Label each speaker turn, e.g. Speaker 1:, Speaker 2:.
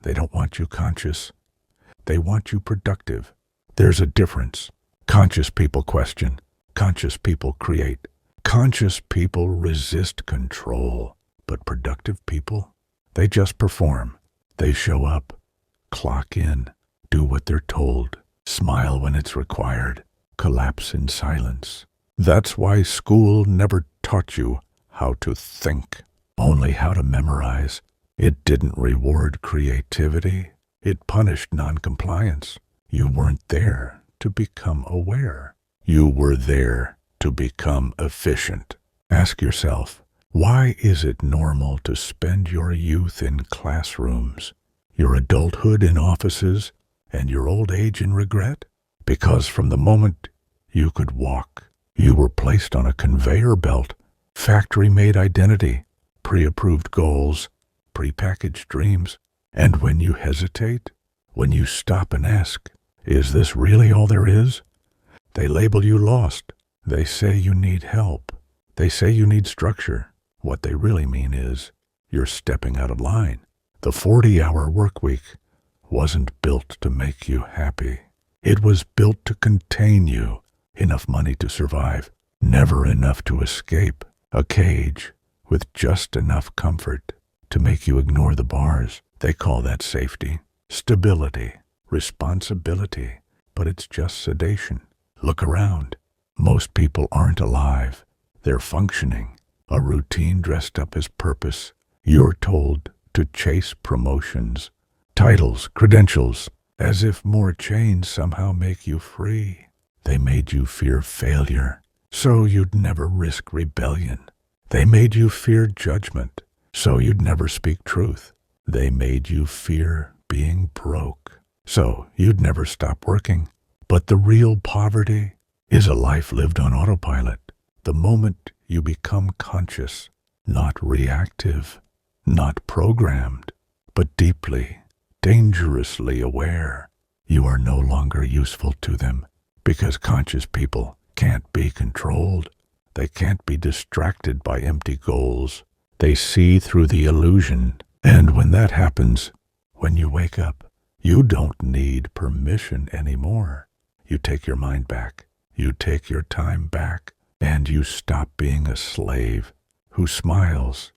Speaker 1: They don't want you conscious. They want you productive. There's a difference. Conscious people question. Conscious people create. Conscious people resist control. But productive people, they just perform. They show up, clock in, do what they're told, smile when it's required, collapse in silence. That's why school never taught you how to think, only how to memorize. It didn't reward creativity. It punished noncompliance. You weren't there to become aware. You were there to become efficient. Ask yourself, why is it normal to spend your youth in classrooms, your adulthood in offices, and your old age in regret? Because from the moment you could walk, you were placed on a conveyor belt, factory-made identity, pre-approved goals, pre-packaged dreams. And when you hesitate, when you stop and ask, is this really all there is? They label you lost. They say you need help. They say you need structure. What they really mean is, you're stepping out of line. The 40-hour work week wasn't built to make you happy. It was built to contain you. Enough money to survive, never enough to escape. A cage with just enough comfort to make you ignore the bars. They call that safety, stability, responsibility, but it's just sedation. Look around. Most people aren't alive. They're functioning. A routine dressed up as purpose. You're told to chase promotions, titles, credentials, as if more chains somehow make you free. They made you fear failure, so you'd never risk rebellion. They made you fear judgment, so you'd never speak truth. They made you fear being broke, so you'd never stop working. But the real poverty is a life lived on autopilot. The moment you become conscious, not reactive, not programmed, but deeply, dangerously aware, you are no longer useful to them, because conscious people can't be controlled. They can't be distracted by empty goals. They see through the illusion. And when that happens, when you wake up, you don't need permission anymore. You take your mind back. You take your time back. And you stop being a slave who smiles